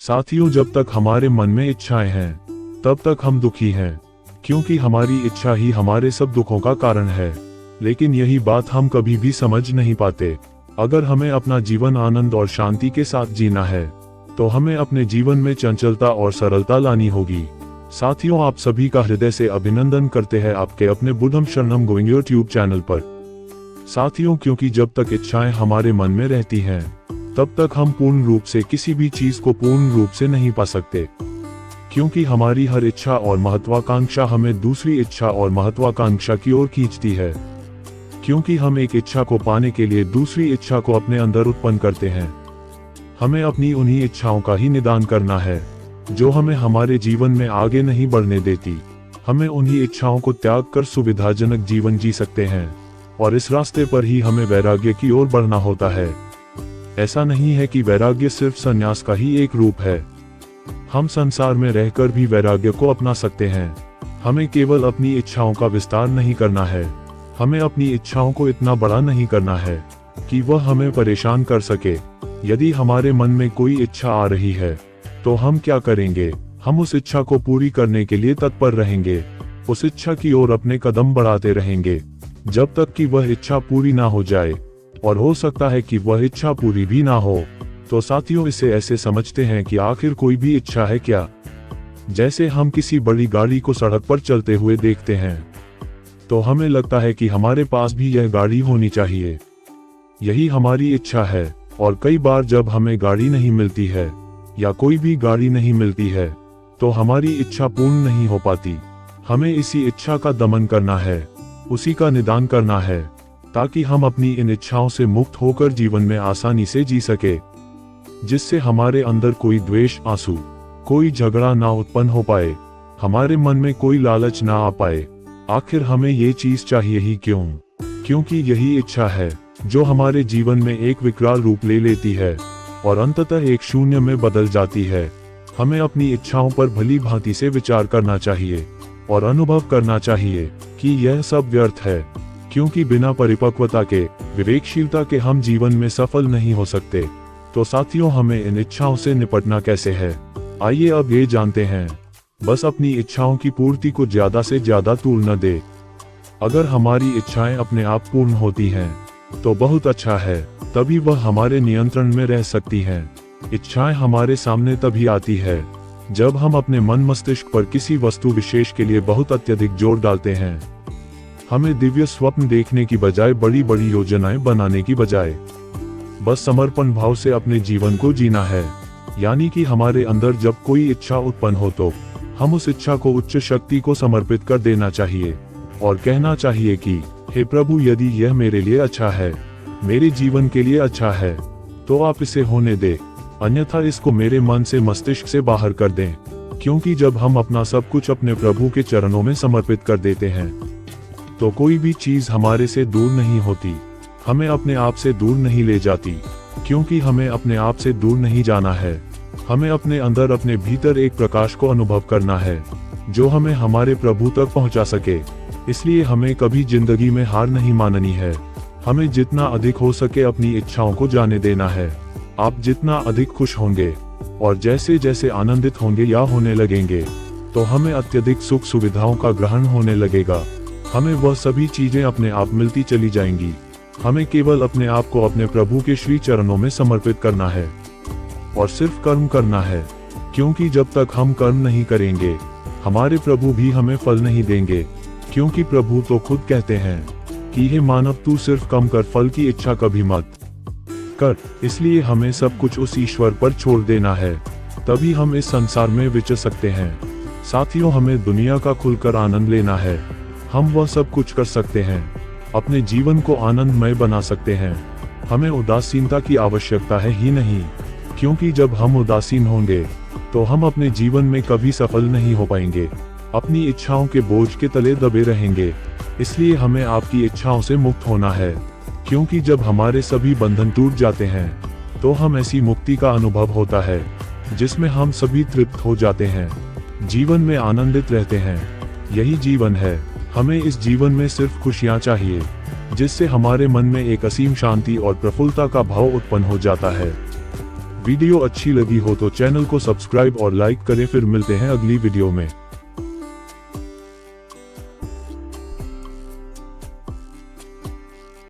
साथियों, जब तक हमारे मन में इच्छाएं हैं तब तक हम दुखी हैं, क्योंकि हमारी इच्छा ही हमारे सब दुखों का कारण है। लेकिन यही बात हम कभी भी समझ नहीं पाते। अगर हमें अपना जीवन आनंद और शांति के साथ जीना है तो हमें अपने जीवन में चंचलता और सरलता लानी होगी। साथियों, आप सभी का हृदय से अभिनंदन करते हैं आपके अपने बुद्धम शरणम गोइंग यूट्यूब चैनल पर। साथियों, क्योंकि जब तक इच्छाएं हमारे मन में रहती हैं तब तक हम पूर्ण रूप से किसी भी चीज को पूर्ण रूप से नहीं पा सकते, क्योंकि हमारी हर इच्छा और महत्वाकांक्षा हमें दूसरी इच्छा और महत्वाकांक्षा की ओर खींचती है, क्योंकि हम एक इच्छा को पाने के लिए दूसरी इच्छा को अपने अंदर उत्पन्न करते हैं। हमें अपनी उन्हीं इच्छाओं का ही निदान करना है जो हमें हमारे जीवन में आगे नहीं बढ़ने देती। हमें उन्हीं इच्छाओं को त्याग कर सुविधाजनक जीवन जी सकते हैं, और इस रास्ते पर ही हमें वैराग्य की ओर बढ़ना होता है। ऐसा नहीं है कि वैराग्य सिर्फ संन्यास का ही एक रूप है। हम संसार में रहकर भी वैराग्य को अपना सकते हैं। हमें केवल अपनी इच्छाओं का विस्तार नहीं करना है, हमें अपनी इच्छाओं को इतना बड़ा नहीं करना है कि वह हमें परेशान कर सके। यदि हमारे मन में कोई इच्छा आ रही है तो हम क्या करेंगे? हम उस इच्छा को पूरी करने के लिए तत्पर रहेंगे, उस इच्छा की ओर अपने कदम बढ़ाते रहेंगे जब तक कि वह इच्छा पूरी ना हो जाए, और हो सकता है कि वह इच्छा पूरी भी ना हो। तो साथियों, इसे ऐसे समझते हैं कि आखिर कोई भी इच्छा है क्या? जैसे हम किसी बड़ी गाड़ी को सड़क पर चलते हुए देखते हैं तो हमें लगता है कि हमारे पास भी यह गाड़ी होनी चाहिए। यही हमारी इच्छा है, और कई बार जब हमें गाड़ी नहीं मिलती है या कोई भी गाड़ी नहीं मिलती है तो हमारी इच्छा पूर्ण नहीं हो पाती। हमें इसी इच्छा का दमन करना है, उसी का निदान करना है, ताकि हम अपनी इन इच्छाओं से मुक्त होकर जीवन में आसानी से जी सके, जिससे हमारे अंदर कोई द्वेष, आंसू, कोई झगड़ा ना उत्पन्न हो पाए, हमारे मन में कोई लालच ना आ पाए। आखिर हमें ये चीज चाहिए ही क्यों? क्योंकि यही इच्छा है जो हमारे जीवन में एक विकराल रूप ले लेती है और अंततः एक शून्य में बदल जाती है। हमें अपनी इच्छाओं पर भली भांति से विचार करना चाहिए और अनुभव करना चाहिए कि यह सब व्यर्थ है, क्योंकि बिना परिपक्वता के, विवेकशीलता के हम जीवन में सफल नहीं हो सकते। तो साथियों, हमें इन इच्छाओं से निपटना कैसे है? आइए अब ये जानते हैं। बस अपनी इच्छाओं की पूर्ति को ज्यादा से ज्यादा तूल न दे। अगर हमारी इच्छाएं अपने आप पूर्ण होती हैं तो बहुत अच्छा है, तभी वह हमारे नियंत्रण में रह सकती हैं। इच्छाएं हमारे सामने तभी आती है जब हम अपने मन मस्तिष्क पर किसी वस्तु विशेष के लिए बहुत अत्यधिक जोर डालते हैं। हमें दिव्य स्वप्न देखने की बजाय बड़ी बड़ी योजनाएं बनाने की बजाय बस समर्पण भाव से अपने जीवन को जीना है। यानी कि हमारे अंदर जब कोई इच्छा उत्पन्न हो तो हम उस इच्छा को उच्च शक्ति को समर्पित कर देना चाहिए और कहना चाहिए कि हे प्रभु, यदि यह मेरे लिए अच्छा है, मेरे जीवन के लिए अच्छा है, तो आप इसे होने दे, अन्यथा इसको मेरे मन से, मस्तिष्क से बाहर कर दें। क्योंकि जब हम अपना सब कुछ अपने प्रभु के चरणों में समर्पित कर देते हैं तो कोई भी चीज हमारे से दूर नहीं होती, हमें अपने आप से दूर नहीं ले जाती, क्योंकि हमें अपने आप से दूर नहीं जाना है। हमें अपने अंदर, अपने भीतर एक प्रकाश को अनुभव करना है जो हमें हमारे प्रभु तक पहुंचा सके। इसलिए हमें कभी जिंदगी में हार नहीं माननी है। हमें जितना अधिक हो सके अपनी इच्छाओं को जाने देना है। आप जितना अधिक खुश होंगे और जैसे जैसे आनंदित होंगे या होने लगेंगे तो हमें अत्यधिक सुख सुविधाओं का ग्रहण होने लगेगा। हमें वह सभी चीजें अपने आप मिलती चली जाएंगी। हमें केवल अपने आप को अपने प्रभु के श्री चरणों में समर्पित करना है और सिर्फ कर्म करना है, क्योंकि जब तक हम कर्म नहीं करेंगे हमारे प्रभु भी हमें फल नहीं देंगे। क्योंकि प्रभु तो खुद कहते हैं कि हे मानव, तू सिर्फ कम कर, फल की इच्छा कभी मत कर। इसलिए हमें सब कुछ उस ईश्वर पर छोड़ देना है, तभी हम इस संसार में विचर सकते हैं। साथियों, हमें दुनिया का खुलकर आनंद लेना है। हम वह सब कुछ कर सकते हैं, अपने जीवन को आनंदमय बना सकते हैं। हमें उदासीनता की आवश्यकता है ही नहीं, क्योंकि जब हम उदासीन होंगे तो हम अपने जीवन में कभी सफल नहीं हो पाएंगे, अपनी इच्छाओं के बोझ के तले दबे रहेंगे। इसलिए हमें आपकी इच्छाओं से मुक्त होना है, क्योंकि जब हमारे सभी बंधन टूट जाते हैं तो हम ऐसी मुक्ति का अनुभव होता है जिसमें हम सभी तृप्त हो जाते हैं, जीवन में आनंदित रहते हैं। यही जीवन है। हमें इस जीवन में सिर्फ खुशियां चाहिए, जिससे हमारे मन में एक असीम शांति और प्रफुल्लता का भाव उत्पन्न हो जाता है। वीडियो अच्छी लगी हो तो चैनल को सब्सक्राइब और लाइक करें। फिर मिलते हैं अगली वीडियो में।